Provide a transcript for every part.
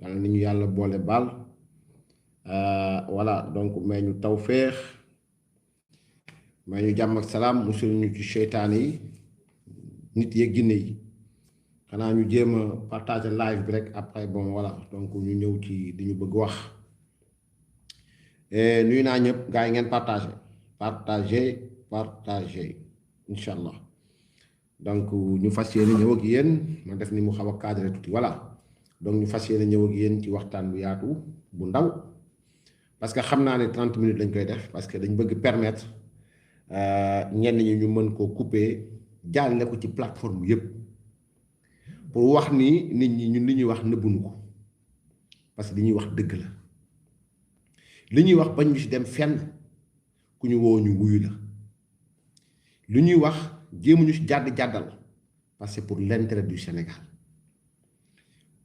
yàlla ni ñu yàlla boole baal voilà donc may ñu tawféex may ñu jàmm ak salaam musul ñu ci seytaane yi nit yeeg jinne yi xanaa ñu jéem a partager live bi rek après bon voilà donc ñu ñëw ci di ñu bëgg wax nuyu naa ñëpp gars yi ngeen partager incha allah donc ñu fas yéene ñëw ak yéen ma def ni mu xaw a cadré tuuti voilà donc ñu fas yéene ñëw ak yéen ci waxtaan bu yaatu bu ndaw parce que xam naa ne 30 minutes lañ koy def parce que dañ bëgg permettre ñenn ñi ñu mën koo couper jàllale ko ci plateforme yépp pour wax ni nit ñi ñun li ñuy wax nëbbuñu ko parce que li ñuy wax dëgg la li ñuy wax bañ ñu ci dem fenn ku ñu woo ñu wuyu la li ñuy wax jéemuñu ci jàddal parce que pour l'intérêt du Sénégal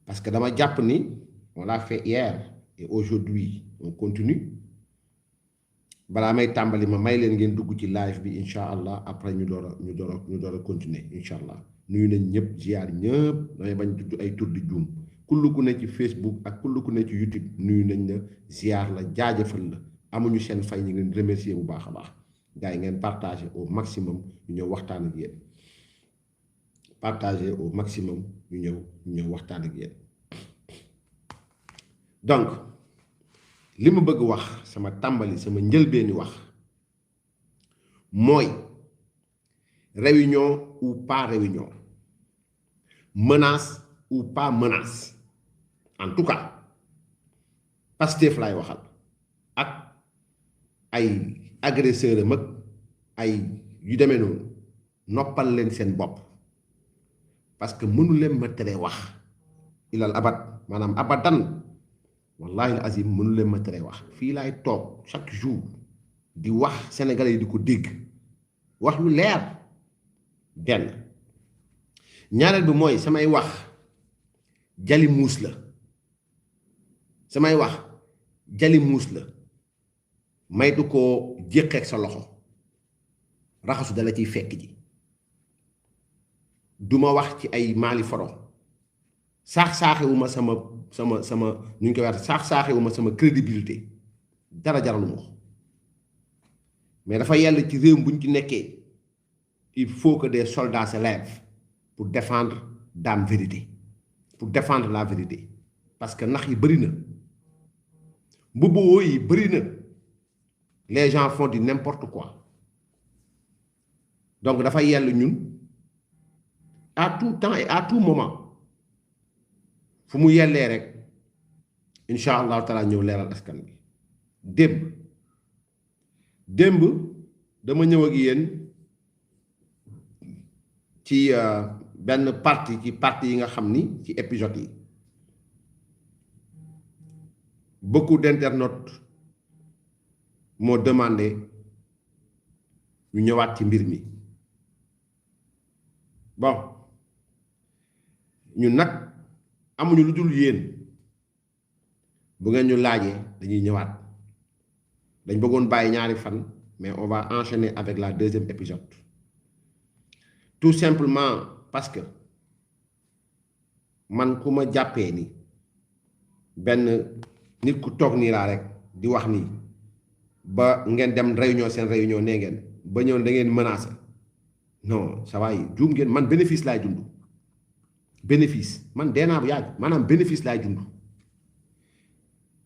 parce que dama jàpp ni on l'a fait hier et aujourd'hui on continue balaa may tàmbali ma may leen ngeen dugg ci live bi incha allah après ñu door a continuer incha allah nuyu nañ ñëpp ziar ñëpp damay bañ tudd ay tur di juum kullu ku ne ci Facebook ak kullu ku ne ci YouTube nuyu nañ la ziar la jaajëfal la amuñu seen fay ñu ngeen remercier bu baax a baax gars yi ngeen partager au maximum ñu ñëw waxtaan ak yéen partager au maximum ñu ñëw waxtaan ak yéen donc li ma bëgg wax sama tàmbali sama njëlbeeni wax mooy réunion ou pas réunion menace ou pas menace en tout cas Pastef laay waxal ak ay agresseur am ak ay yu demee noonu noppal leen seen bopp parce que mënu leen ma tere wax ilal abad maanaam abadan wallahi al azim mënu leen ma tere wax fii laay toog chaque jour di wax sénégalais yi di ko dégg wax lu leer benn ñaareel bi mooy samay wax jali muus la samay wax jali muus la may du ko jéqeeg sa loxo raxasu dala ciy fekk ji duma wax ci ay maali foro saax-saaxewuma sama nu ñu koy wax saax-saaxewuma sama crédibilité dara jaralu ma ko mais dafa yàlla ci réew buñ ci nekkee il faut que des soldats se lèvent pour défendre dame vérité pour défendre la vérité parce que nax yi bëri na mbubboo yi bëri na les gens font du n'importe quoi donc dafa yàlla ñun à tout temps et à tout moment fu mu yellee rek incha allahu taala ñëw leeral askan bi démb dama ñëw ak yéen ci benn partie ci partie yi nga xam ni ci épisode yi beaucoup d'internautes m'ont demandé ñu ñëwaat ci mbir mi bon ñun nag amuñu lu dul yéen bu ngeen ñu laajee dañuy ñëwaat dañ bëggoon bàyyi ñaari fan mais on va enchaîner avec la deuxième épisode tout simplement parce que man ku ma jàppee ni benn nit ku toog nii laa rek di wax nii ba ngeen dem réunion seen réunion nee ngeen ba ñëw da ngeen menacé non ça va yi juum ngeen man bénéfice laay dund bénéfice man dee naa bu yàgg maanaam bénéfice laay dund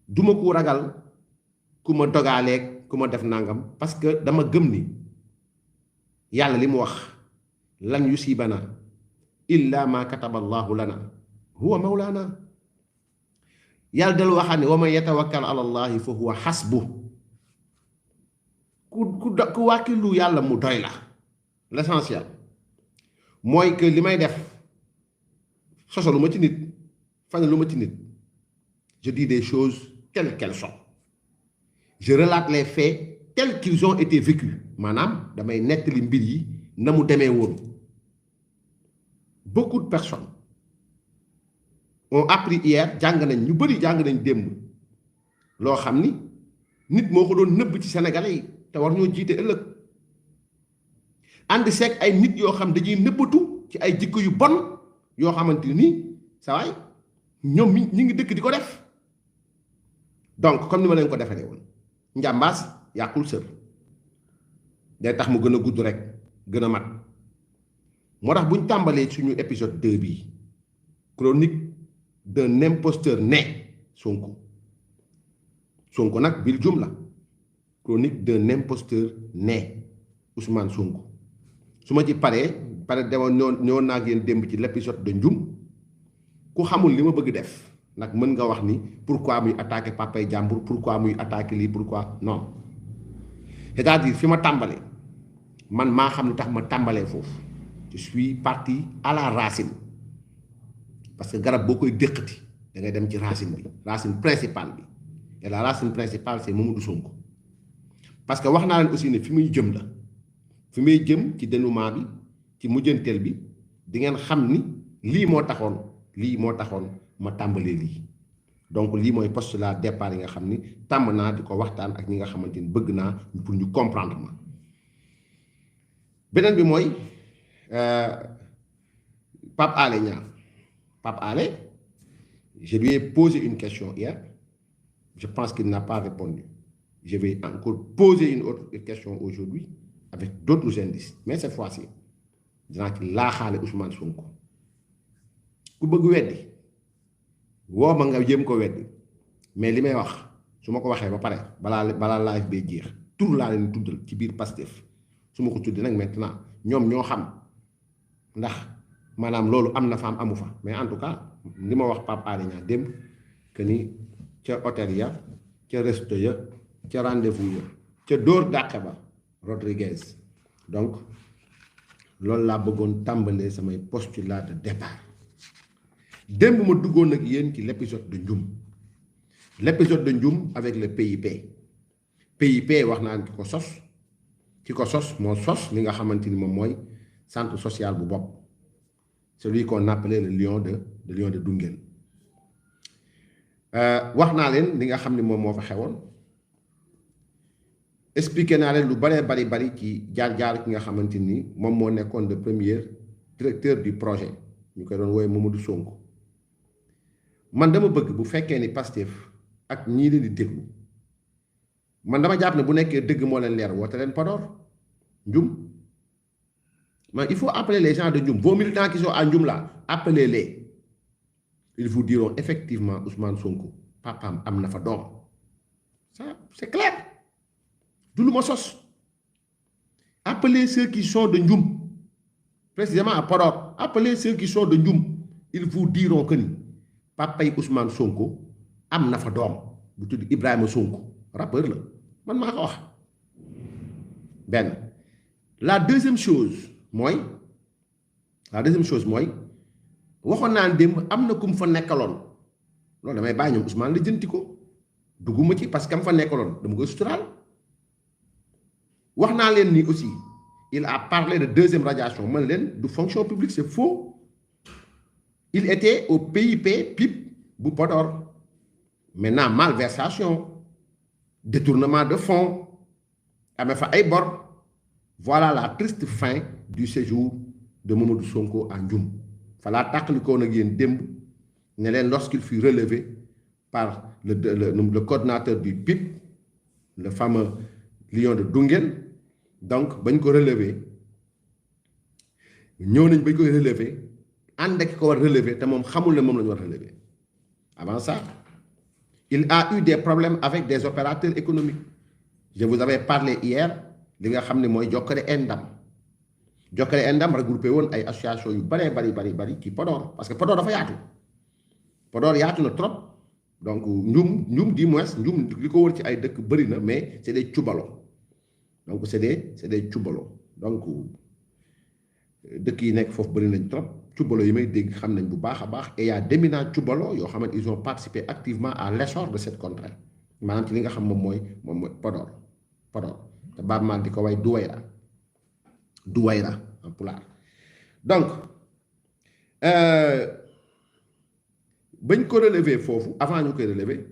duma ko ragal ku ma dogaaleeg ku ma def nangam parce que dama gëm ni yàlla li mu wax lan yusibana illa ma kataba allahu lana huwa mawlana yàlla dal waxaat ne wa man yatawakkal ala allahi fa huwa xasbu ku wàkkilu yàlla mu doy la l'essentiel mooy que li may def sosalu ma ci nit fanalu ma ci nit je dis des choses telles qu'elles sont je relate les faits tels qu'ils ont été vécus maanaam damay nettali mbir yi na mu demee woon beaucoup de personnes ont appris hier jàng nañ ñu bëri jàng nañ démb loo xam ni nit moo ko doon nëbb ci sénégalais yi te war ñoo jiite ëllëg ànd seeg ay nit yoo xam dañuy nëbbatu ci ay jikko yu bon yoo xamante ni saa waay ñoom ñi ngi dëkk di ko def donc comme ni ma leen ko defalee woon njàmbaas yàqul sër day tax mu gën a gudd rek gën a mat moo tax bu ñu tàmbalee suñu épisode 2 bii chronique d'un imposteur né Sonko nag bil jum la chronique d'un imposteur né Ousmane Sonko su ma ci pare demoon ñoo naa ngeen démb ci l'épisode de njum ku xamul li ma bëgg def nag mën nga wax ni pourquoi muy attaquer papay jàmbur pourquoi muy attaquer lii pourquoi non c'est-à-dire fi ma tàmbalee man maa xam lu tax ma tàmbalee foofu je suis parti à la racine parce que garab boo koy déqati da ngay dem ci racine bi racine principale bi et la racine principale c'est Mamadou Sonko parce que wax naa leen aussi ne fi muy jëm la fi muy jëm ci dénouement bi ci mujjanteel bi di ngeen xam ni lii moo taxoon ma tàmbalee lii donc lii mooy postulat départ yi nga xam ni tàmm naa di ko waxtaan ak ñi nga xamante ni bëgg naa pour ñu comprendre ma beneen bi mooy Pape Alé Niang Pape Alé je lui ai posé une question hier je pense qu'il n'a pas répondu je vais encore poser une autre question aujourd'hui avec d'autres indices mais cette fois-ci dinaa ci laaxaale Ousmane Sonko ku bëgg weddi woo ma nga jéem ko weddi mais li may wax su ma ko waxee ba pare balaa live bee jeex tur laa leen tuddal ci biir Pastef su ma ko tuddee nag maintenant ñoom ñoo xam ndax maanaam loolu am na fa am amu fa mais en tout cas li ma wax Pape Alé Niang démb que ni ca hôtel ya ca resto ya ca rendez-vous ya ca dóor dàqe ba Rodriguez donc loolu laa bëggoon tàmbalee samay postulat de départ démb ma duggoon ak yéen ci l'épisode de Ndioum avec le PIP wax naa ki ko sos moo sos li nga xamante ni moom mooy centre social bu bopp celui qu'on appelait le lion de Dunguel wax naa leen li nga xam ne moom moo fa xewoon expliqué naa leen lu bari ci jaar-jaar ki nga xamante ni moom moo nekkoon le premier directeur du projet ñu koy doon woowe Mamadou Sonko man dama bëgg bu fekkee ni Pastef ak ñii leen di déglu man dama jàpp ne bu nekkee dëgg moo leen leer woote leen Podor Ndioum mais il faut appeler les gens de Ndioum vos militants qui sont à Ndioum là appelez-les ils vous diront effectivement Ousmane Sonko papaam am na fa doom ça c'est clair du lu ma sos appelez ceux qui sont de Ndioum précisément à Podor appelez ceux qui sont de Ndioum ils vous diront que ni papay Ousmane Sonko am na fa doom bu tudd Ibrahima Sonko rappeur la man maa ko wax benn la deuxième chose mooy waxoon naa démb am na ku mu fa nekkaloon loolu damay bàyyi ñoom Ousmane la jënti ko dugguma ci parce que am fa nekkaloon dama koy suturaal wax naa leen ni aussi il a parlé de deuxième radiation man leen du fonction publique c'est faux il était au PIP bu Podor maintenant malversation détournement de fonds amee fa ay bor voilà la triste fin du séjour de Mamadou Sonko à Ndioum falaa tàqalikoo nag yéen démb ne leen lorsqu'il fut relevé par le coordinateur du PIP le fameux lion de Dunguel donc bañ ko relevé ñëw nañ bañ koy relevé ànd ak ko war relevé te moom xamul ne moom la ñu war relevé avant ça il a eu des problèmes avec des opérateurs économiques je vous avais parlé hier li nga xam ne mooy Jokkale Endam regroupé woon ay association yu bari ci Podor parce que Podor dafa yaatu Podor yaatu na trop donc Ndioum du moins Ndioum li ko wër ci ay dëkk bëri na mais c'est des cubalo donc c'est des cubalo donc dëkk yi nekk foofu bëri nañ trop cubalo yi may dégg xam nañ bu baax a baax et y a d'éminents cubalo yoo xamante ils ont participé activement à l'essor de cette contrée maanaam ci li nga xam moom mooy Podor te Baaba Maal di ko way Douaïra en pulaar donc bañ ko relever foofu avant ñu koy relever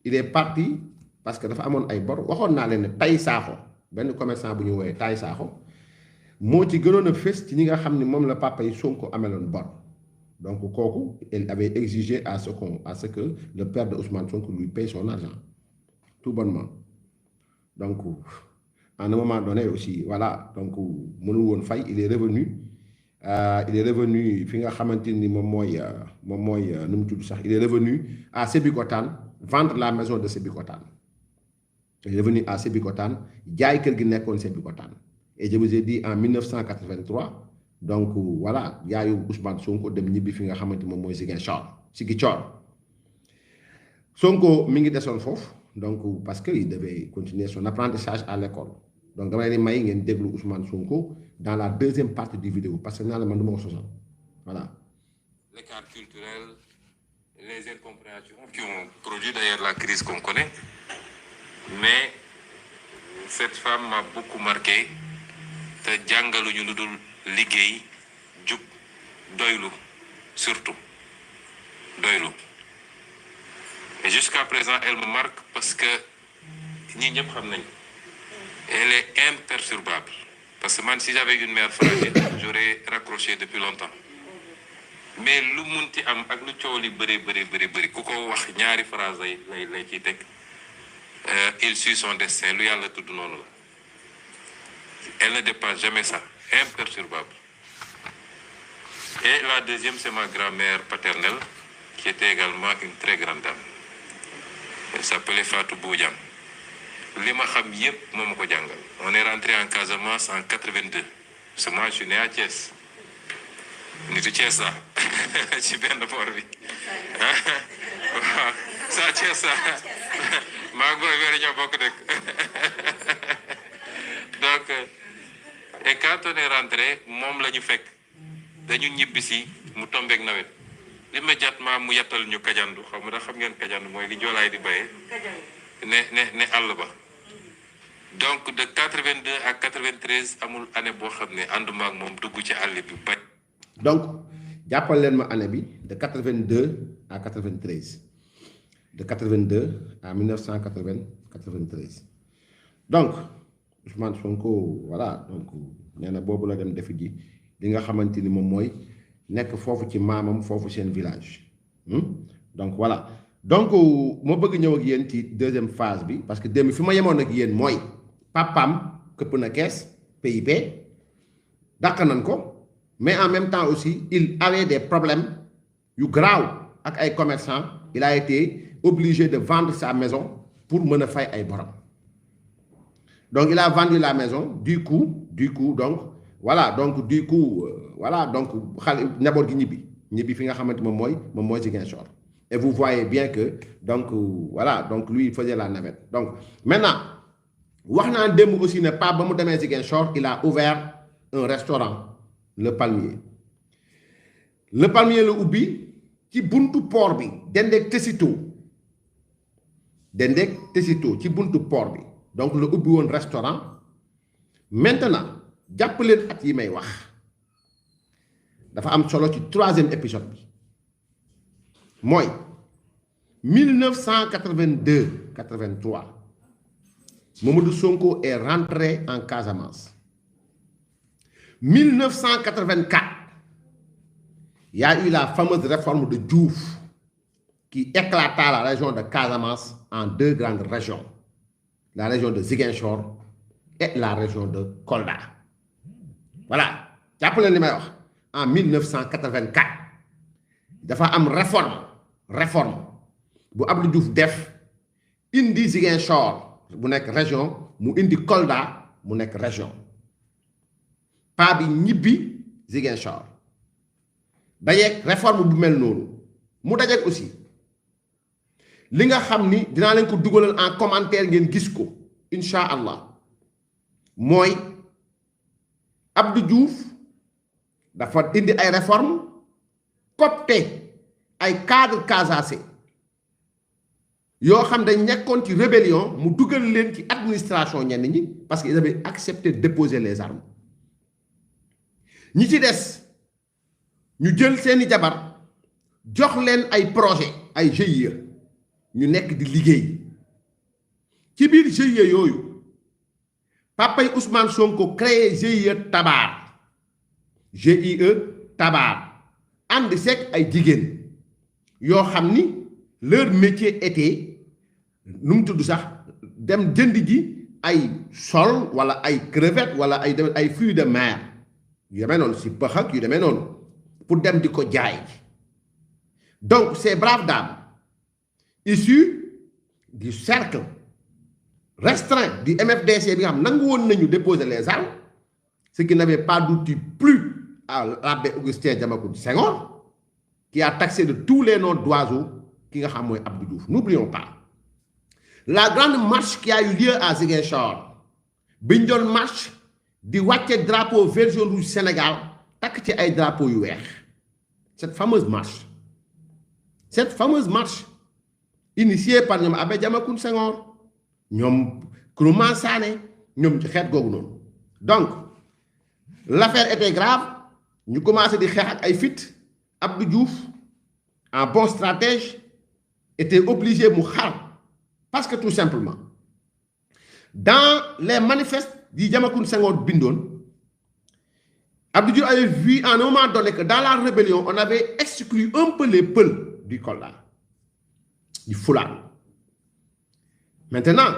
il est parti parce que dafa amoon ay bor waxoon naa leen ne Tay Saaxo benn commerçant bu ñu woowee Tay Saaxo moo ci gënoon a fës ci ñi nga xam ne moom la papa yi Sonko ameloon bor Donc kooku elle avait exigé à ce que le père de Ousmane Sonko lui paye son argent tout bonnement. Donc à un moment donné aussi voilà donc mënul woon fay il est revenu fi nga xamante ni moom mooy nu mu tudd sax il est revenu à Sébikotane vendre la maison de Sébikotane. Il est revenu à Sébikotane jaay kër gi nekkoon Sébikotane. Et je vous ai dit en 1983 donc voilà yaayu Ousmane Sonko dem ñibbi fi nga xamante moom mooy Ziguinchor Sonko mi ngi desoon foofu donc parce que il devait continuer son apprentissage à l'école. Donc dama leen may ngeen déglu Ousmane Sonko dans la deuxième partie du vidéo parce que naa la man du ma ko sosal voilà. L'écart culturel, les incompréhensions qui ont produit d'ailleurs la crise qu'on connaît. Mais cette femme m'a beaucoup marqué. Te jàngaluñu lu dul liggéey jub doylu surtout doylu. Et jusqu'à présent elle me marque parce que ñi ñëpp xam nañ elle est imperturbable. Parce que man si j'avais une mère fragile j'aurais raccroché depuis longtemps. Mais lu munti am ak lu coow li bëri ku ko wax ñaari phrase lay ciy teg il suit son destin lu yàlla tudd noonu la. Elle ne dépasse jamais ça, imperturbable. Et la deuxième, c'est ma grand-mère paternelle, qui était également une très grande dame. Elle s'appelait Fatou Boudiam. Lima xam yépp moo ma ko jàngal. On est rentré en Casamance en 82. Parce que moi, je suis né à Thiès. Nitu Thiès la ci benn boor bi. Waaw sa Thiès la maa ngi koy ñoo bokk dëkk. Donc, et quand on est rentré, moom la ñu fekk dañu ñibbisi mu tombeek nawet immédiatement mu yattal ñu kajandu xam nga xam ngeen kajandu mooy li joolaay di bayee ne àll ba. Donc de 82 à 93 amul année boo xam ne ànduma ak moom dugg ci àll bi bay. Donc jàppal leen ma année bi de 82 à 93 de 82 à 1993 donc. Ousmane Sonko voilà donc nee na boobu la dem defi ji li nga xamante ni moom mooy nekk foofu ci maamam foofu seen village donc voilà donc moo bëgg ñëw ak yéen ci deuxième phase bi parce que démb fi ma yemoon ak yéen mooy papaam këpp na kees PIP dàq nañ ko mais en même temps aussi il avait des problèmes yu grave ak ay commerçants il a été obligé de vendre sa maison pour mën a fay ay borom. Donc il a vendu la maison du coup donc voilà donc du coup voilà donc xale njaboot gi ñibbi fi nga xamante moom mooy Ziguinchor. Et vous voyez bien que donc voilà donc lui il faisait la navette. Donc maintenant wax naa démb aussi ne pas ba mu demee Ziguinchor il a ouvert un restaurant le Palmier la ubbi ci buntu port bi dendeek Tessito ci buntu port bi. Donc le ubbi woon restaurant maintenant jàpp leen at yi may wax dafa am solo ci troisième épisode bi mooy 1982-83 Mamadou Sonko est rentré en Casamance. 1984 il y a eu la fameuse réforme de Diouf qui éclata la région de Casamance en deux grandes régions. La région de Ziguinchor et la région de Kolda. Voilà. jàpp leen li may wax en 1984 dafa am réforme bu Abdou Diouf def indi Ziguinchor bu nekk région mu indi Kolda mu nekk région paa bi ñibbi Ziguinchor dajeeg réforme bu mel noonu mu dajeeg aussi li nga xam ni dinaa leen ko dugalal en commentaire ngeen gis ko incha allah mooy Abdou Diouf dafa indi ay réforme copte ay cadre casacé yoo xam dañ nekkoon ci rébellion mu dugal leen ci administration ñenn ñi parce qu'ils avaient accepté de déposer les armes ñi ci des ñu jël seeni jabar jox leen ay projet ay GIE ñu nekk di liggéey ci biir GIE yooyu papay Ousmane Sonko créé GIE Tabar ànd seeg ay jigéen yoo xam ni leur métier était nu mu tudd sax dem jënd ji ay sol wala ay crevettes wala ay fruits de mer yu demee noonu si pëx ak yu demee noonu pour dem di ko jaay. Donc ces braves dames issues du cercle restreint du MFDC bi nga xam nangu woon nañu déposer les armes, ce qui n'avait pas d'outil plus à l'abbé Augustin Diamacoune Senghor, qui a taxé de tous les noms d'oiseaux ki nga xam mooy Abdou Diouf. N'oublions pas la grande marche qui a eu lieu à Ziguinchor bi ñu doon marche di wàcce drapeau vert jaune rouge Sénégal takk ci ay drapeau yu weex. Cette fameuse marche initiée par ñoom Abbé Diamacoune Senghor ñoom Kourouma Sané ñoom ci xeet googu noonu. Donc l'affaire était grave ñu commencé di xeex ak ay fit. Abdou Diouf en bon stratège était obligé mu xar parce que tout simplement dans les manifestes yi Diamacoune Senghor bindoon, Abdou Diouf avait vu à un moment donné que dans la rébellion on avait exclu un peu les Peuls du Kolda, du Foulan. Maintenant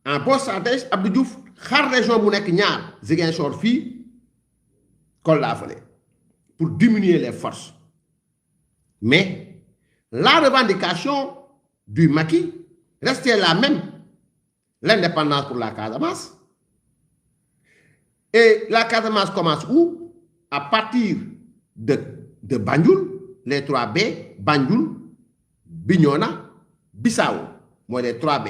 en bon stratège Abdou Diouf xar région mu nekk ñaar Ziguinchor fii Kolda fële pour diminuer les forces. Mais la revendication du Macky restait la même, l'indépendance pour la Casamance. Et la Casamance commence où? À partir de Banjul, les 3 B, Banjul, Bignona, Bissau, moi les 3 B.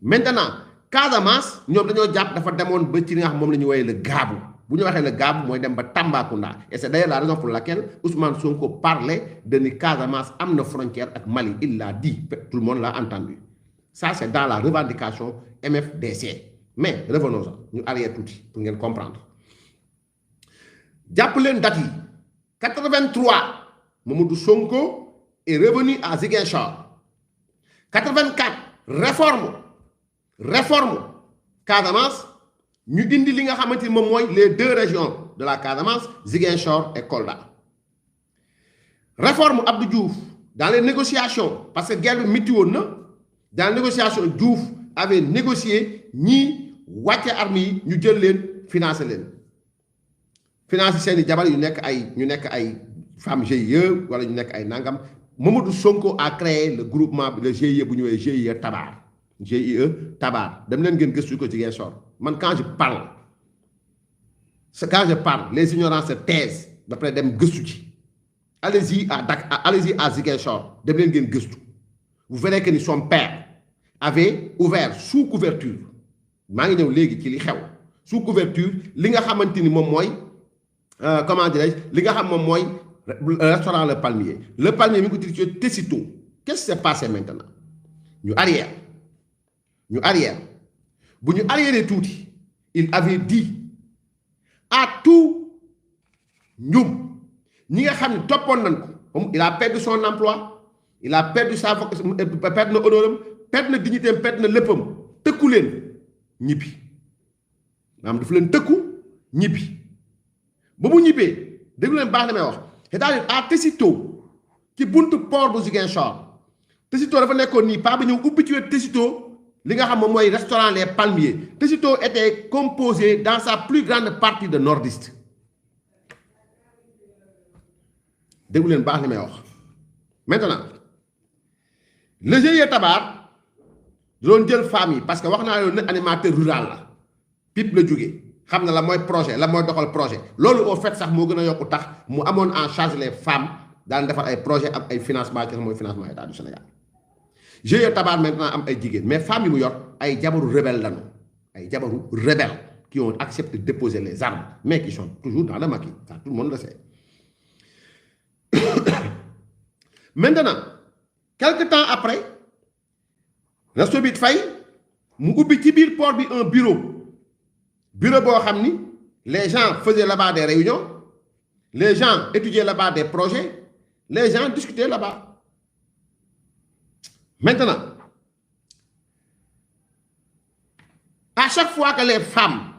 Maintenant, Casamance, nous avons dit le Gabou. Bu ñu waxee le Gabou mooy dem ba Tambacounda et c'est d'ailleurs la raison pour laquelle Ousmane Sonko parlait de ni Casamance am na frontière ak Mali. Il l'a dit, tout le monde l'a entendu. Ça c'est dans la revendication MFDC. Mais revenons-en, ñu arrière tout pour ngeen comprendre. Jàpp leen date yi 83 Mamadou Sonko est revenu à Ziguinchor. 84 réforme Casamance. Nous avons les 2 régions de la Casamance, Ziguinchor et Kolda. Réforme Abdou Diouf dans les négociations, parce que guerre dans les négociations, Diouf avait négocié ni wàcce armée ñu jël leen financer leen. Financer seeni jabar yu nekk ay femmes GIE wala ñu nekk ay nangam. Mamadou Sonko a créé le groupement le GIE bu ñëwee GIE Tabar. GIE Tabar. Dem leen ngeen gëstu ko Ziguinchor. Quand je parle, les ignorants se taisent d'après dem gëstu ci. Allez-y à Ziguinchor, dem leen ngeen gëstu. Vous verrez que son père avait ouvert sous couverture. Maa ngi ñëw léegi ci li xew. Sous couverture li nga xamante ni moom mooy comment dirais-je li nga xam moom mooy restaurant Le Palmier. Le Palmier mi ngi ko tuddee Tessito. Qu'est-ce qui s'est passé maintenant? Ñu arrière. Bu ñu arriéré tuuti il avait dit à tout ñum ñi nga xam ne toppoon nañ ko il a perdu son emploi, il a perdu sa perdre na honoram, perdre na dignité, perdre na léppam, tëkku leen ñibbi maanaam dafa leen tëkku ñibbi ba mu ñibbee déglu leen baax na may wax c'est-à-dire à Tessito ci buntu port bu Ziguinchor. Tessito dafa nekkoon nii paa bi ñëw ubbi ci wetu Tessito li nga xam moom mooy restaurant Les Palmiers. Tessito était composé dans sa plus grande partie de nordistes. déglu leen baax li may wax maintenant le GIE Tabar doon jël femmes yi parce que wax naa yoon ne animateur rural la PIP la jógee xam na la mooy projet la mooy doxal projet loolu au fait sax moo gën a yokku tax mu amoon en charge les femmes daan defar ay projet ak ay financement ci mooy financement état du Sénégal. GIE Tabar maintenant am ay jigéen mais femmes yi mu yor ay jabaru rebelle lañu ay jabaru rebelle qui ont accepté de déposer les armes mais qui sont toujours dans le maquis, ça tout le monde le sait. Maintenant quelque temps après Resto Bit Faye mu ubbi ci biir port bi un bureau boo xam ni les gens faisaient là-bas des réunions, les gens étudiaient là-bas des projets, les gens discutaient là-bas. Maintenant, à chaque fois que les femmes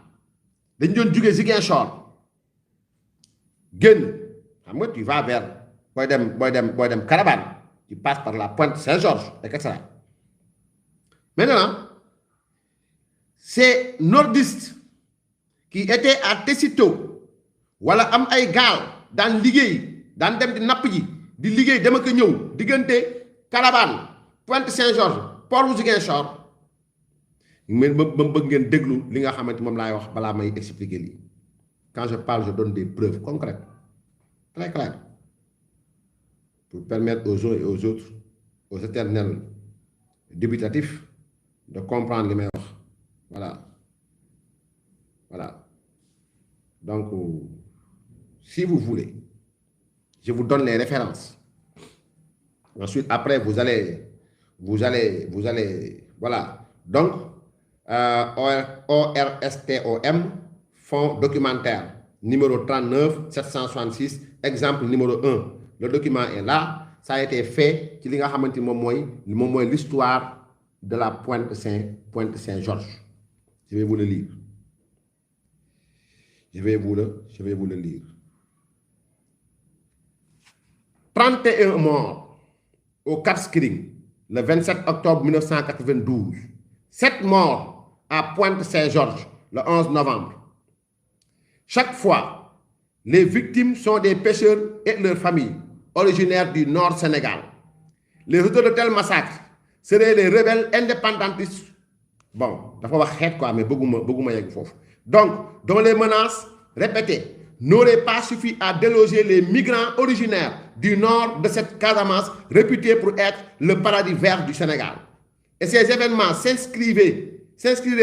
dañu doon jóge Ziguinchor génn xam nga tu vas vers boy dem Carabane, tu passes par la Pointe Saint-Georges, etc. Maintenant, ces nordistes qui étaient à Tessito, wala am ay gaal daan liggéey daan dem di napp ji di liggéey dem ak ñëw diggante Carabane Pointe Saint-Georges port bu Ziguinchor mais ba bëgg ngeen déglu li nga xamante moom laay wax balaa may expliquer lii. Quand je parle, je donne des preuves concrètes, très claires, pour permettre aux uns et aux autres, aux éternels dubitatifs, de comprendre les meilleurs. Voilà. Voilà. Donc, si vous voulez, je vous donne les références. Ensuite, après, vous allez, voilà. Donc, ORSTOM, fonds documentaire, numéro 39 766, exemple numéro 1. Le document est là. Ça a été fait. L'histoire de la Pointe Saint-Georges. Je vais vous le lire. Je vais vous le lire. 31 morts au Cap Skirring le 27 octobre 1992. 7 morts à Pointe Saint-Georges le 11 novembre. Chaque fois, les victimes sont des pêcheurs et leurs familles, originaires du Nord Sénégal. Les auteurs de tels massacres seraient les rebelles indépendantistes. Bon, il faut voir quoi, mais beaucoup. Donc, dont les menaces répétées n'auraient pas suffi à déloger les migrants originaires du nord de cette Casamance, réputée pour être le paradis vert du Sénégal. Et ces événements s'inscrivaient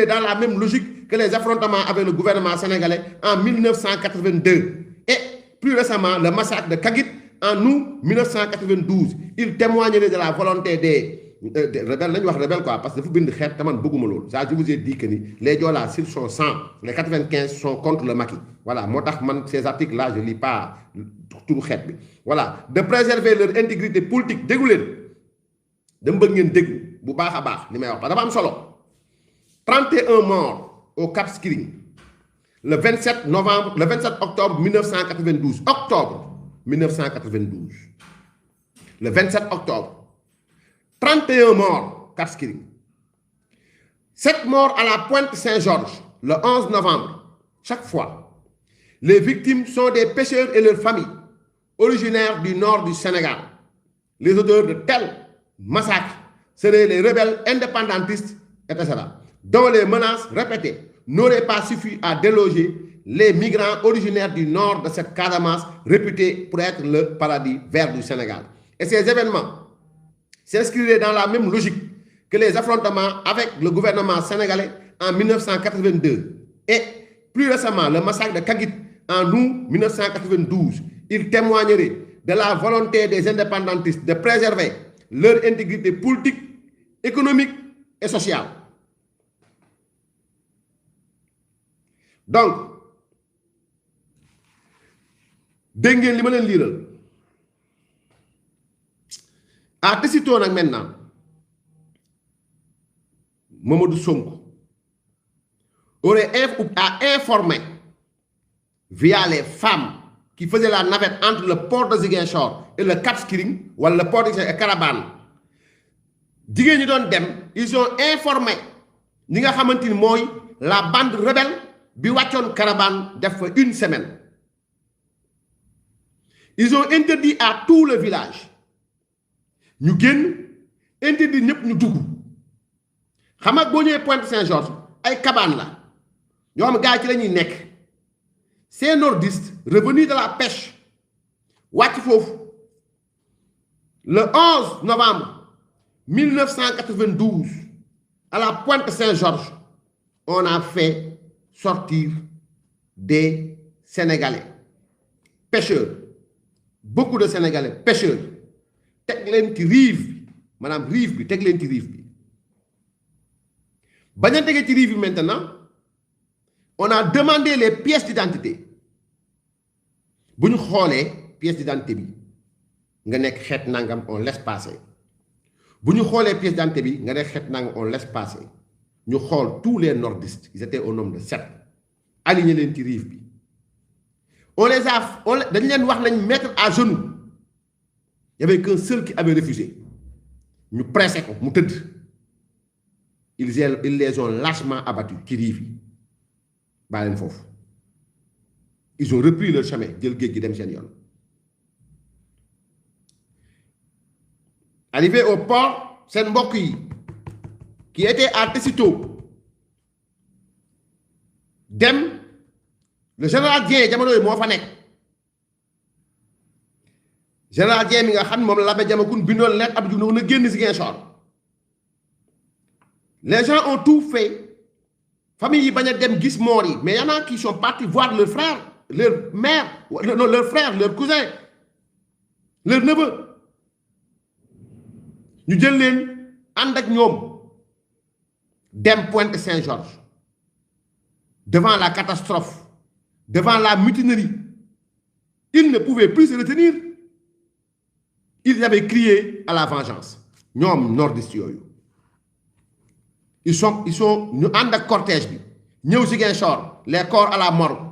dans la même logique que les affrontements avec le gouvernement sénégalais en 1982. Et plus récemment, le massacre de Kagit en août 1992. Il témoignerait de la volonté des rebelles, quoi, parce que vous ça, je vous ai dit que les Diola, s'ils sont 100, les 95 sont contre le maquis. Voilà, ces articles-là, je ne lis pas tout le fait. Voilà, de préserver leur intégrité politique, dégoulée. De me 31 morts au Cap Skirring le 27 octobre 1992. Octobre 1992. Le 27 octobre. 31 morts, Cap Skirring. 7 morts à la Pointe Saint-Georges, le 11 novembre. Chaque fois, les victimes sont des pêcheurs et leurs familles, originaires du nord du Sénégal. Les auteurs de tels massacres seraient les rebelles indépendantistes, etc., dont les menaces répétées n'auraient pas suffi à déloger les migrants originaires du nord de cette Casamance, réputée pour être le paradis vert du Sénégal. Et ces événements s'inscriraient dans la même logique que les affrontements avec le gouvernement sénégalais en 1982 et plus récemment le massacre de Kagit en août 1992. Il témoignerait de la volonté des indépendantistes de préserver leur intégrité politique, économique et sociale. Donc, dégg ngeen li ma leen liiral à Tessito nag maintenant Mamadou Sonko aurait informé via les femmes qui faisaient la navette entre le port de Ziguinchor et le Cap Skirring ou le port de Carabane. Jigéen ñi doon dem, ils ont informé ñi nga xamante ni mooy la bande rebelle bi wàccoon Carabane def fa une semaine. Ils ont interdit à tout le village ñu génn interdit ñëpp ñu dugg xam nga boo ñëwee Pointe Saint-Georges ay cabane la ñoo xam gars yi ci la ñuy nekk. Ces nordistes revenus de la pêche wàcc foofu le 11 novembre 1992 à la Pointe Saint-Georges on a fait sortir des Sénégalais pêcheurs. Beaucoup de Sénégalais pêcheurs teg leen ci rive bi maanaam rive bi teg leen ci rive bi bañ a tegee ci rive bi maintenant on a demandé les pièces d'identité bu ñu xoolee pièce d'identité bi nga nekk xeet nangam on laisse passer bu ñu xoolee pièce d'identité bi nga nekk xeet nangam on laisse passer ñu xool tous les nordistes ils étaient au nombre de 7 aligné leen ci rive bi on les a dañ leen wax nañ mettre à genoux Il n'y avait qu'un seul qui avait refusé. Nous pressons, nous têtes. Ils les ont lâchement abattus. Ils ont repris leur chemin. Arrivé au port, c'est un mbokk qui était à Tessito. Dem, le général Dieng, jamono yi moo fa nekk. Général Dieng mi nga xam moom la Labé Diamacoune bindoon lettre Abdou Diouf na génn Ziguinchor. Les gens ont tout fait. Famille yi bañ a dem gis moor yi, mais y en a qui sont partis voir leur frère, leur mère, non, leur frère, leur cousin, leur neveu. Ñu jël leen ànd ak ñoom dem Pointe Saint-Georges. Devant la catastrophe, devant la mutinerie, ils ne pouvaient plus se retenir. Ils avaient crié à la vengeance. Ñom nordistes yoyu. Ils sont ñu and ak cortège bi. Ñew Ziguinchor, les corps à la morgue.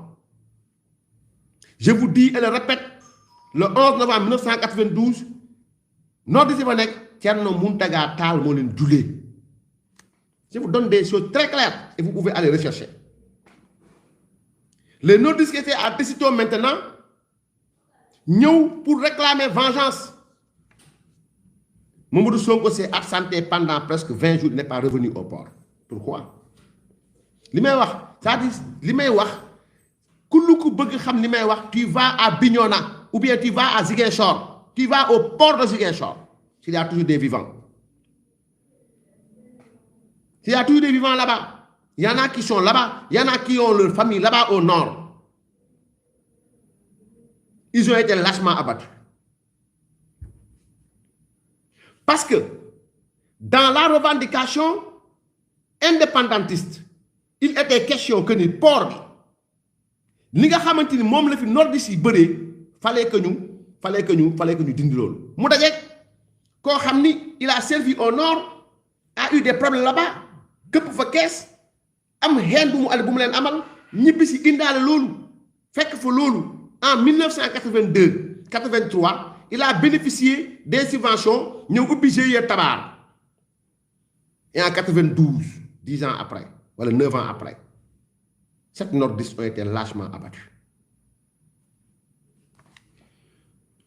Je vous dis et le répète, le 11 novembre 1992, nordistes ba nek Thierno Mountaga Tall mo len julé. Je vous donne des choses très claires et vous pouvez aller rechercher. Les nordistes qui étaient à Tessito maintenant, nous pour réclamer vengeance. Mamadou Sonko s'est absenté pendant presque 20 jours, il n'est pas revenu au port. Pourquoi? Tu vas à Bignona ou bien tu vas à Ziguinchor, tu vas au port de Ziguinchor. Il y a toujours des vivants. Il y a toujours des vivants là-bas. Il y en a qui sont là-bas, il y en a qui ont leur famille là-bas au nord. Ils ont été lâchement abattus. Parce que dans la revendication indépendantiste, il était question que ni port bi li nga xamanteni mom la fi nordistes yi beuré fallait que ñu dindi lolu. Mu dajé ko xamni il a servi au nord, a eu des problèmes là-bas, kepp fa caisse am hen bu mu len amal ñibbi ci indal lolu fekk fa lolu en 1982 83 il a bénéficié des subventions ñeu ubbi GIE Tabar et en 92 10 ans après voilà 9 ans après sept nordistes ont été lâchement abattus.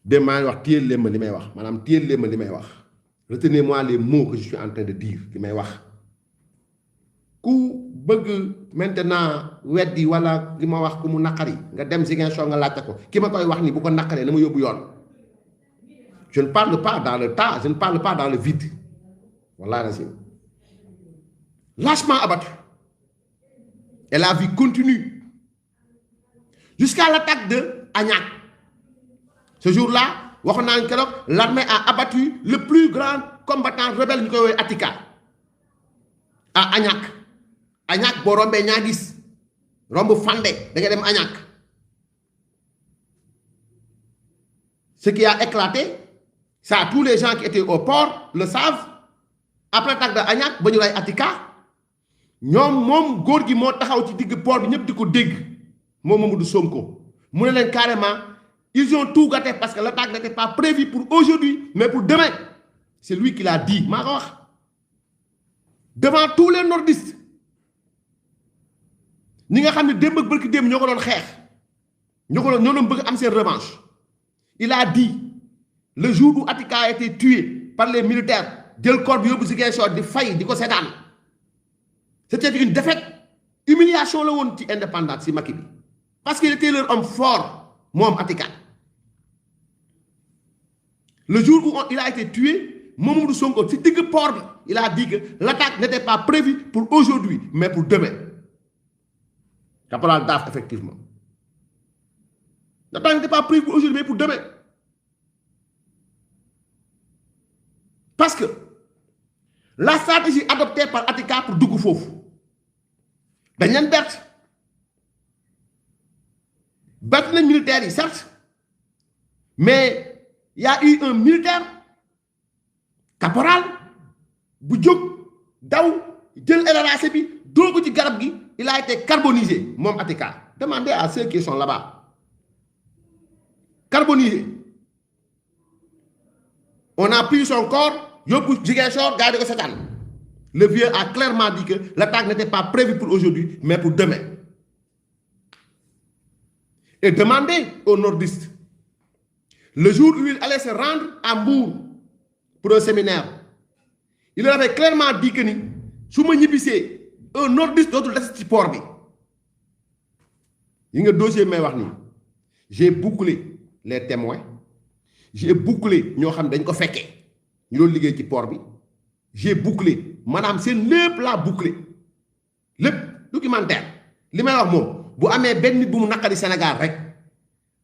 Demain wax tiyel leen ma limay wax manam tiyel leen ma limay wax retenez-moi les mots que je suis en train de dire limay wax ku bëgg maintenant weddi wala li ma wax ku mu naqari nga dem Ziguinchor nga laajte ko ki ma koy wax ni bu ko naqaree na ma yóbbu yoon. Je ne parle pas dans le tas, je ne parle pas dans le vide. Voilà la scène. Lâchement abattu. Et la vie continue. Jusqu'à l'attaque de Agnac. Ce jour-là, l'armée a abattu le plus grand combattant rebelle du Atika. À Agnac. Agnac, Borombe Nyagis. Rombo Fande, Degedem Agnac. Ce qui a éclaté, ça, tous les gens qui étaient au port le savent. Après l'attaque de Agnac, ba ñu ray Atika ñom mom góor gi moo taxaw ci digg port bi ñëpp di ko dégg moom Mamadou Sonko mu ne leen carrément ils ont tout gâté parce que l'attaque n'était pas prévue pour aujourd'hui mais pour demain. C'est lui qui l'a dit maa ko wax devant tous les nordistes ñi nga xam ne démb ak bërki démb ñoo ko doon xeex ñoo doon bëgg am seen revanche. Il a dit le jour où Atika a été tué par les militaires jël corps bi yóbbu Ziguinchor di fay di ko seetaan. C'était une défaite, humiliation la woon ci indépendance ci Macky bi parce qu'il était leur homme fort moom Atika. Le jour où il a été tué Mamadou Sonko ci digg port bi il a dit que l'attaque n'était pas prévue pour aujourd'hui mais pour demain. Caporal Daf effectivement. L'attaque n'était pas prévue pour aujourd'hui mais pour demain. Parce que la stratégie adoptée par Atika pour dugg foofu dañ leen bett nañ militaires yi certes mais il y a eu un militaire caporal bu jóg daw jël LRAC bi dóor ko ci garab gi il a été carbonisé moom Atika. Demandez à ceux qui sont là-bas. Carbonisé. On a pris son corps, yóbbu Ziguinchor, gars yi di ko seetaan. Le vieux a clairement dit que l'attaque n'était pas prévue pour aujourd'hui, mais pour demain. Et demandez aux nordistes, le jour où il allait se rendre à Mbour pour un séminaire, il leur avait clairement dit que ni su ma ñibbisee un nordiste dootul des ci port bi. yi nga dossier may wax nii j'ai bouclé les témoins, j'ai bouclé ñoo xam dañ ko fekkee ñu doon liggéey ci port bi, j'ai bouclé maanaam seen lépp laa bouclé lépp documentaire li may wax moom bu amee benn nit bu mu naqari Sénégal rek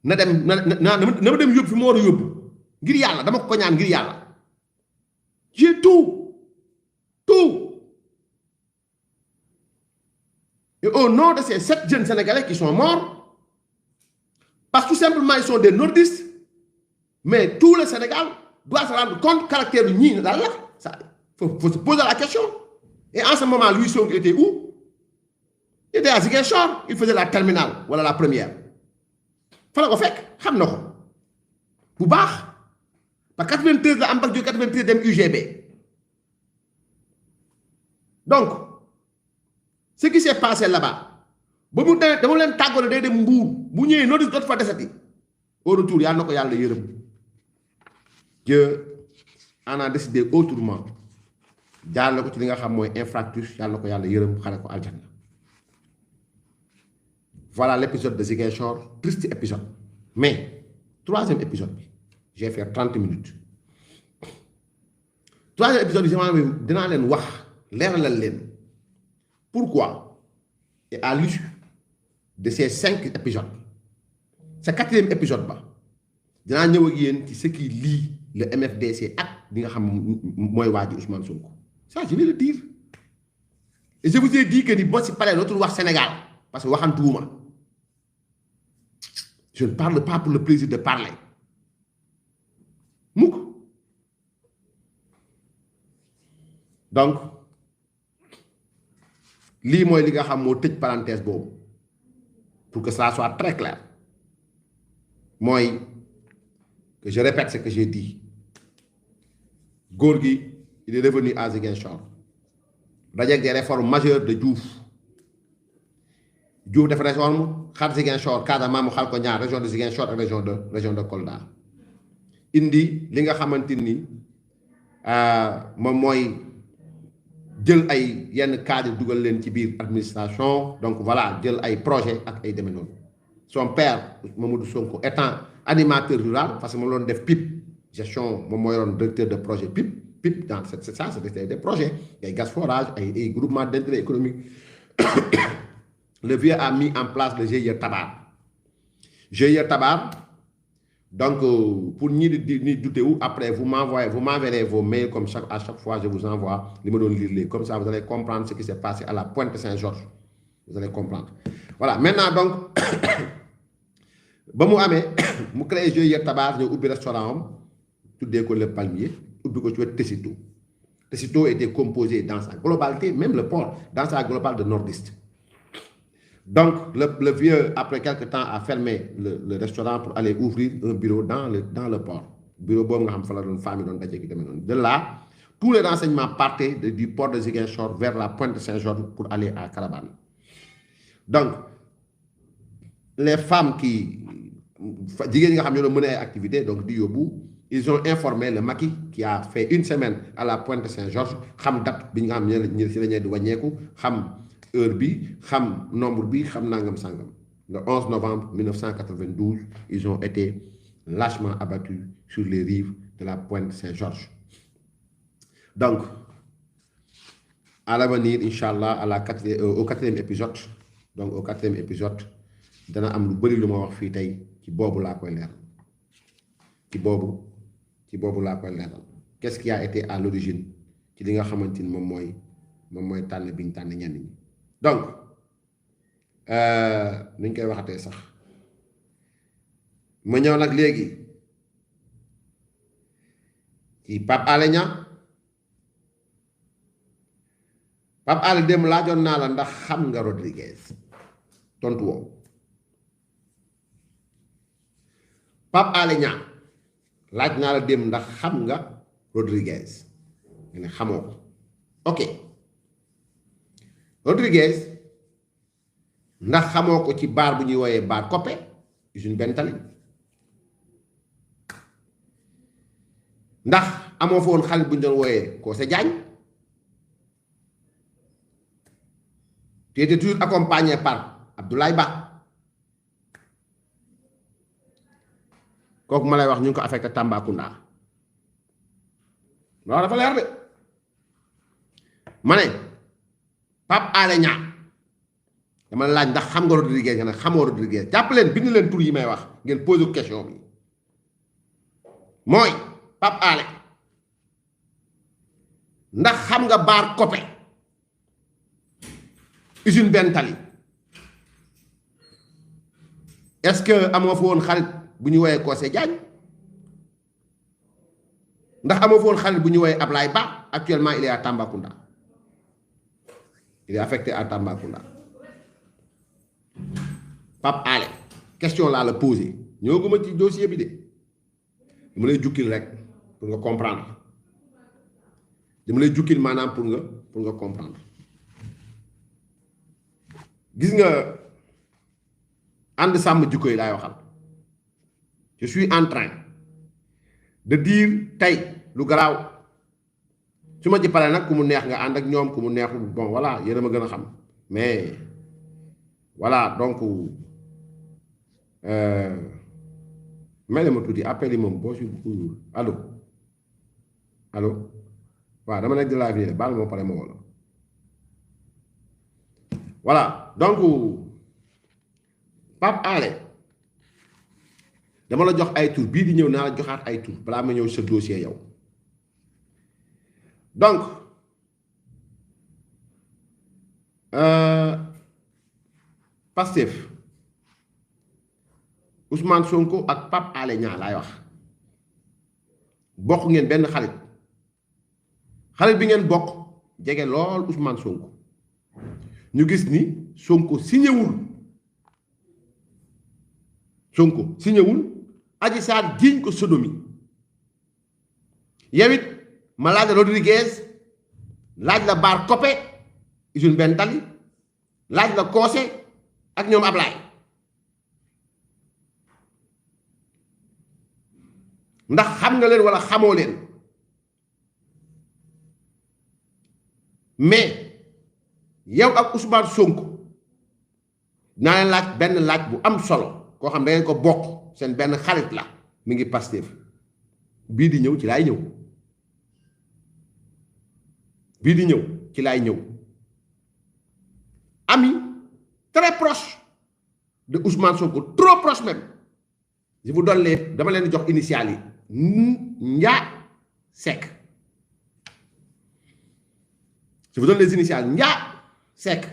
na dem na ma dem yóbbu fi mu war a yóbbu ngir yàlla dama ko ñaan ngir yàlla. J'ai tout. Et au nom de ces 7 jeunes Sénégalais qui sont morts, parce que tout simplement ils sont des nordistes, mais tout le Sénégal doit se rendre compte du caractère du Nîmes. Il faut se poser la question. Et en ce moment, Louis Sonko était où? Il était à Ziguinchor, il faisait la terminale, voilà la première. Il fallait qu'on fasse, xam na ko bu baax. Par 93 la am bac 93 dem UGB. Donc, ce qui s'est passé là-bas, ba mu demee dama leen tàggoo day dem Mbuur bu ñëwee notice dootu fa desati au retour yàlla na ko yàlla yërëm. Dieu en a décidé autrement jaarale ko ci li nga xam mooy infractus yàlla na ko yàlla yërëm xare ko aljanna. Voilà l'épisode de Ziguinchor, triste épisode. Mais, troisième épisode, j'ai fait 30 minutes. Troisième épisode, je vais vous dire pourquoi. Et à l'issue de ces 5 épisodes, ce 4e épisode, je vais vous dire ce qui lie le MFDC à Ousmane Sonko. Ça, je vais le dire. Et je vous ai dit que si parler de l'autre Sénégal, parce que je ne parle pas pour le plaisir de parler. Mouk. Donc, lii mooy li nga xam moo tëj parenthèse boobu pour que ça soit très clair. Moi, que je répète ce que j'ai dit. Gorgui, il est revenu à Ziguinchor. Avec des réformes majeures de Diouf. Diouf def réforme xar Ziguinchor Casamance mu xal ko ñaar région de Ziguinchor ak région de Kolda indi li nga xamante ni moom mooy jël ay yenn cadre dugal leen ci biir administration. Donc voilà, jël ay projet ak ay demee noonu. Son père Mamadou Sonko étant animateur rural parce que moom loon def PIP gestion moom mooy doon directeur de projet PIP dans c'est ça, c'était des projets ay gas forage ay groupement d'intérêt économique. Le vieux a mis en place le GIE Tabar. GIE Tabar, donc pour ni douter où, après vous m'enverrez vos mails comme à chaque fois je vous envoie les mots de lire. Comme ça vous allez comprendre ce qui s'est passé à la Pointe Saint-Georges. Vous allez comprendre. Voilà, maintenant donc, bon moi je crée GIE Tabar, je ouvre restaurant, tout décolle le palmier, ouvre que tu veux Tessito. Tessito était composé dans sa globalité, même le port, dans sa globalité de nordiste. Donc, le vieux, après quelques temps, a fermé le restaurant pour aller ouvrir un bureau dans le port. Bureau de là, tous les renseignements partaient du port de Ziguinchor vers la Pointe Saint-Georges pour aller à Carabane. Donc, les femmes qui menaient activité, donc ils ont informé le maquis qui a fait une semaine à la Pointe Saint-Georges, heure bi, nombre bi, nangam sangam. Le 11 novembre 1992, ils ont été lâchement abattus sur les rives de la Pointe Saint-Georges. Donc, à l'avenir, Inch'Allah, au 4e épisode, donc au 4e épisode, dana am lu bari lu ma wax fi tay ci bobu la koy leral. Ci bobu la koy leral. Qu'est-ce qui a été à l'origine ci li nga xamanteni mom moy tan biñ tan ñenn ñi. Donc, nuñ koy waxatee sax ma ñëw nag léegi ci Pape Alé Niang. Pape Alé dem laajoon naa la ndax xam nga Rodriguez tontu woo. Pape Alé Niang laaj naa la dem ndax xam nga Rodriguez nga ne xamoo ko ok Rodriguez ndax xamoo ko ci baar bu ñuy wooyee baar Coppe usine benn tali ndax amoo fa woon xarit bu ñu doon wooyee Kose Diagne tu étais toujours accompagné par Abdoulaye Ba kooku ma lay wax ñu ngi ko affecté Tambacounda loolu dafa leer de ma ne Pape Alé Niang dama laaj ndax xam nga Rodriguez nga ne xamoo Rodriguez jàpp leen bind leen tur yi may wax ngeen posé question bi mooy Pape Alé ndax xam nga baar Coppe usine benn tali est-ce que amoo fa woon xarit bu ñu woowee Kose Diagne ndax amoo fa woon xarit bu ñu woowee Ablaye Ba actuellement il est à Tambacounda il est affecté à Tambacounda Pape Alé question laa la posé ñoo gëma ci dossier bi de dama lay jukkil rek pour nga comprendre dama lay jukkil maanaam pour nga comprendre gis nga ànd sàmm jikko yi laay waxal je suis en train de dire tey lu garaaw su ma ci paree nag ku mu neex nga ànd ak ñoom ku mu neexul bon voilà yéen a ma gën a xam mais voilà donc mel ma tuuti appel yi moom boo si uyul allo waaw dama nekk di live nii baal moo pare ma wala voilà donc Pape Alé dama la jox ay tur bii di ñëw naa la joxaat ay tur balaa ma ñëw sa dossier yow donc Pastef Ousmane Sonko ak Pape Alé Niang laay wax bokk ngeen benn xarit bi ngeen bokk jege lool Ousmane Sonko ñu gis ni Sonko signéwul Adji Sarr jiiñ ko sodomi yow it ma laaj la Rodriguez laaj la baar Coppe usine benn tali laaj la Kose ak ñoom Ablaye ndax xam nga leen wala xamoo leen mais yow ak Ousmane Sonko naa leen laaj benn laaj bu am solo koo xam da ngeen ko bokk seen benn xarit la mi ngi Pastef bii di ñëw ci laay ñëw ami très proche de Ousmane Sonko trop proche même je vous donne dama leen jox initiales yi Ndia Seck je vous donne les initiales Ndia Seck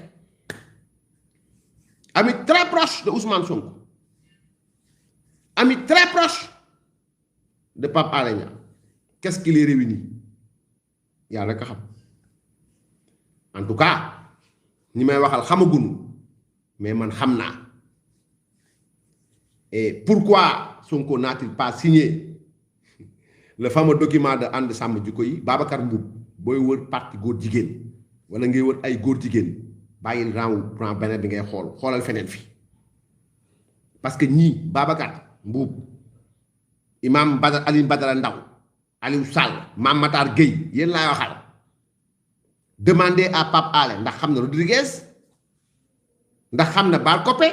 ami très proche de Ousmane Sonko ami très proche de Pape Alé Niang qu'est-ce qui les réunit yaa rek a xam en tout cas ñi may waxal xamaguñu mais man xam naa et pourquoi Sonko n'a-t-il pas signé le fameux document de ànd sàmm jikko yi Babacar Mboup booy wër parti góor jigéen wala ngay wër ay góor jigéen bàyyil rang beneen bi ngay xoolal feneen fi parce que ñii Babacar Mboup imam Alioune Badara Ndaw Aliou Sall Mame Matar Gueye yéen laay waxal demandez à Pape Alé ndax xam na Rodriguez ndax xam na baar Coppe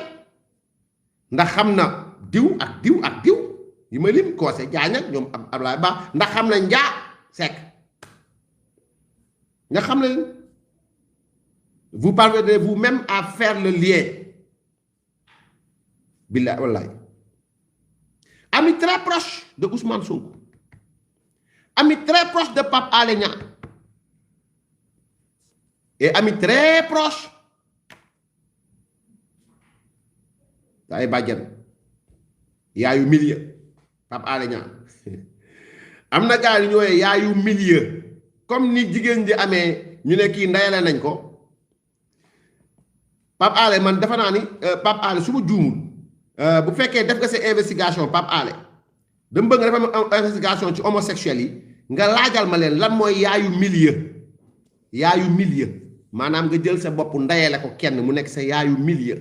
ndax xam na diw ak diw yi ma lim Kose Diagne ak ñoom Ablaye Ba ndax xam na Ndia Seck nga xam ne vous parvenez vous-même à faire le lien billahi wallahi ami très proche de Ousmane Sonko ami très proche de Pape Alé Niang et ami très proche da ay bàjjan yaayu milieu Pape Alé Niang am na gars yi ñu woowee yaayu milieu comme ni jigéen ji amee ñu ne kii ndayale nañ ko Pape Alé man defe naa ni Pape Alé su ma juumul bu fekkee def nga sa investigation Pape Alé dama bëgg nga def investigation ci homosexuels yi nga laajal ma leen lan mooy yaayu milieu maanaam nga jël sa bopp ndayele ko kenn mu nekk sa yaayu milieu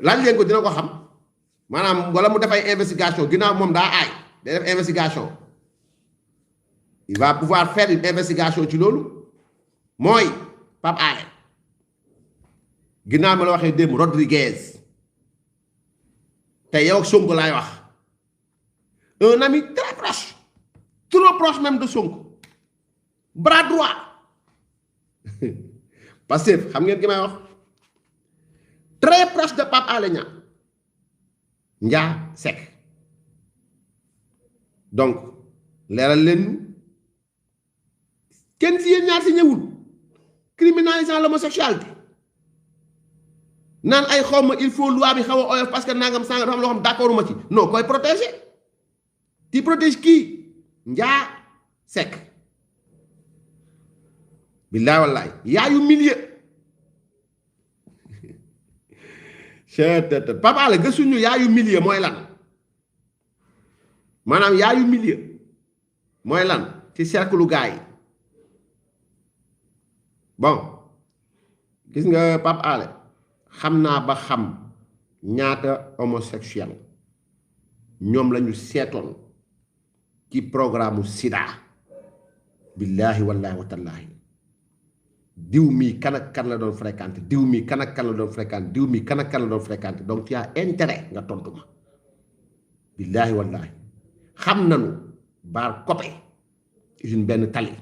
laaj leen ko dina ko xam maanaam wala mu def ay investigation ginnaaw moom daa aay day def investigation il va pouvoir faire une investigation ci loolu mooy Pape Alé ginnaaw ma la waxee démb Rodriguez te yow ak Sonko laay wax un ami très proche trop proche même de Sonko bras droit parce que xam ngeen ki may wax très proche de Pape Alé Niang Njaa Seck donc leeral leen kenn si yéen ñaar si ñëwul criminalisant l'homosexualité naan ay xaw ma il faut loi bi xaw a oyof parce que nangam sangam dafa am loo xam d'accord ma ci non koy protéger ti protège kii Njaa Seck billaay wallaay yaayu milieu Pape Alé gëstuñu yaayu milieu mooy lan maanaam yaayu milieu mooy lan ci cercle gars yi bon gis nga Pape Alé xam naa ba xam ñaata homosexuel ñoom lañu seetoon ci programme sida billahi wallahi wa tallahi diw mi kan ak kan la doon fréquenté diw mi kan ak kan la doon fréquenté diw mi kan ak kan la doon fréquenté donc tu as intérêt nga tontu ma billahi wallahi xam nañu baar copé usine benn tali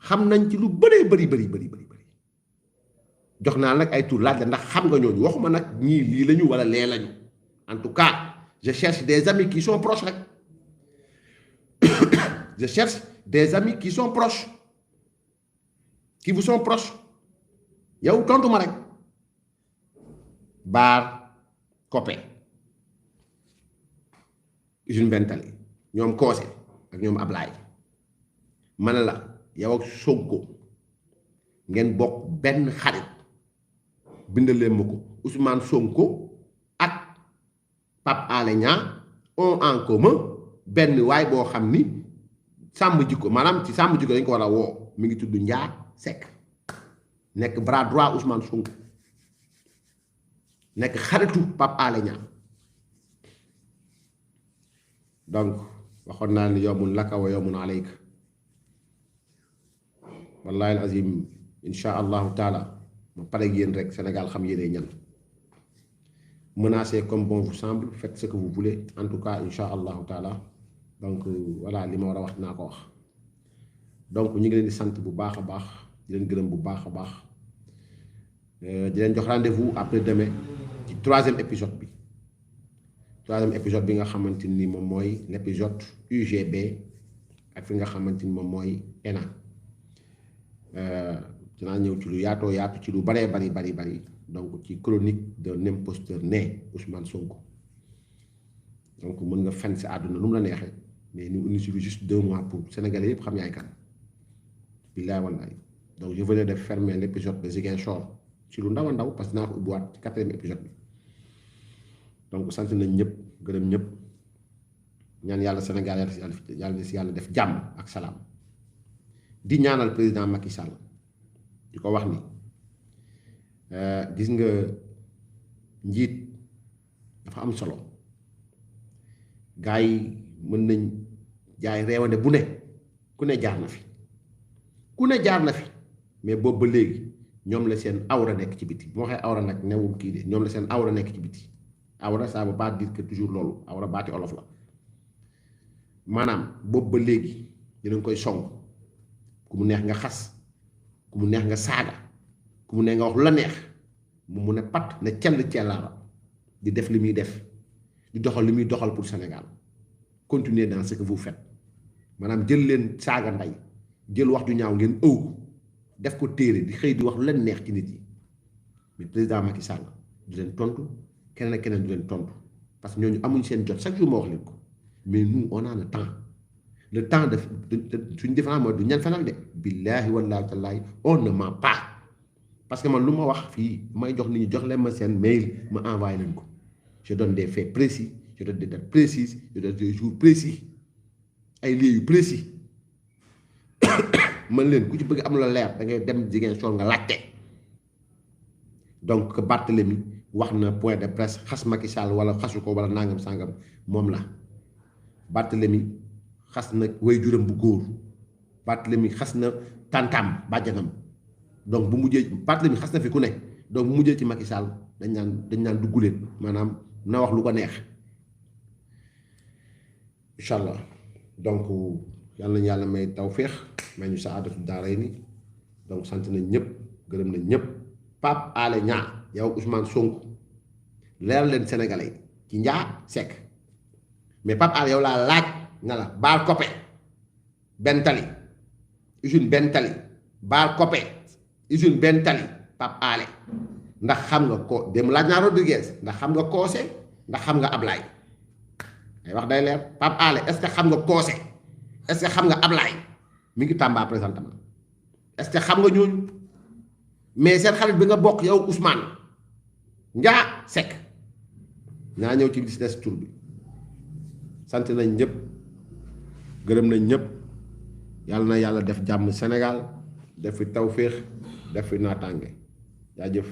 xam nañ ci lu bëree bëri jox naa nag ay tur laaj la ndax xam nga ñooñu waxuma nag ñii lii lañu wala lee lañu en tout cas je cherche des amis qui sont proches rek je cherche des amis qui sont proches qui vous sont proches yow tontu ma rek baar copé usine benn tali ñoom Koose ak ñoom Ablaye ma ne la yow ak Sonko ngeen bokk benn xarit bindaleen ma ko Ousmane Sonko ak Pape Alé Niang ont en commun benn waay boo xam ni sàmm jikko maanaam ci sàmm jikko dañ ko war a woo mi ngi tudd Njaa Seck nekk bras droit Ousmane Sonko nekk xaritu Pape Alé Niang donc waxoon naa ni yawmun laka wa yawmun alayka wallahi azim insha allahu taala ma pare ak yéen rek Sénégal xam yéenay ñan menacez comme bon vous semble faites ce que vous voulez en tout cas insha allahu taala donc voilà li ma war a wax naa ko wax donc ñu ngi leen di sant bu baax a baax di leen gërëm bu baax a baax di leen jox rendez-vous après demain ci troisième épisode bi nga xamante ni moom mooy l'épisode UGB ak fi nga xamante ni moom mooy ENA dinaa ñëw ci lu yaatoo yaatu ci lu baree bari donc ci chronique d'un imposteur né Ousmane Sonko donc mën nga fen si àdduna lu mu la neexee mais ñu indi si lu juste 2 mois pour Sénégalais yëpp xam yaay kan billaay wallaay donc je venais de fermer l'épisode de Ziguinchor ci lu ndaw a ndaw parce que naa ko ubbiwaat ci 4e épisode bi donc sant nañ ñëpp gërëm ñëpp ñaan yàlla Sénégal yàlla si yàlla def jàmm ak salaam di ñaanal président Macky Sall di ko wax ni gis nga njiit dafa am solo gars yi mën nañ jaay reewande bu ne ku ne jaar na fi mais boobu ba léegi ñoom la seen awra nekk ci biti bu ma waxee awra nag newul kii de ñoom la seen awra nekk ci biti awra ça veut pas dire que toujours loolu awra baati olof la maanaam boobu ba léegi dinañ koy song ku mu neex nga xas ku mu neex nga saaga ku mu neex nga wax lu la neex mu mun a pat ne cellaara di def li muy def di doxal li muy doxal pour Sénégal continuez dans ce que vous faites maanaam jël leen saaga ndey jël wax ju ñaaw ngeen ëw ko def ko téere di xëy di wax lu leen neex ci nit yi mais président Macky Sall du leen tontu keneen ak keneen du leen tontu parce que ñooñu amuñ seen jot chaque jour ma wax leen ko mais nous on a le temps de suñu différence mooy du ñan fanal de billaahi wallaahi tallaahi on ne ment pas parce que man lu ma wax fii may jox nit ñi jox leen ma seen mail ma envoyé leen ko je donne des faits précis je donne des dates précises je donne des jours précis ay lieux yu précis man leen ku ci bëgg am la leer da ngay dem Ziguinchor nga laajte donc Barthélemy wax na point de presse xas Macky Sall wala xasu ko wala nangam sangam moom la Barthélemy xas na waajuram bu góor Barthélemy xas na tantam bàjjanam donc bu mujjee Barthélemy xas na fi ku ne donc bu mujjee ci Macky Sall dañ naan dugguleen maanaam na wax lu ko neex incha allah donc yàlla nañu yàlla may tawféex may ñu saadatu daarayni donc sant nañ ñëpp gërëm nañ ñëpp Pape Alé Niang yow Ousmane Sonko leeral leen Sénégalais ci Njaa Seck mais Pape Alé yow laa laaj nga la baal koppe benn tali usine benn tali baal koppe usine benn tali Pape Alé ndax xam nga ko dem laaj naa Rodriguez ndax xam nga Koose ndax xam nga Ablaye ay wax day leer Pape Alé est-ce que xam nga Koose est-ce que xam nga Ablaye mi ngi Tamba présentement est-ce que xam nga ñooñu mais seen xarit bi nga bokk yow Ousmane Njaa Seck naa ñëw ci business tour bi sant nañ ñëpp gërëm nañ ñëpp yàlla na yàlla def jàmm Sénégal def fi tawféex def fi naataange jaajëf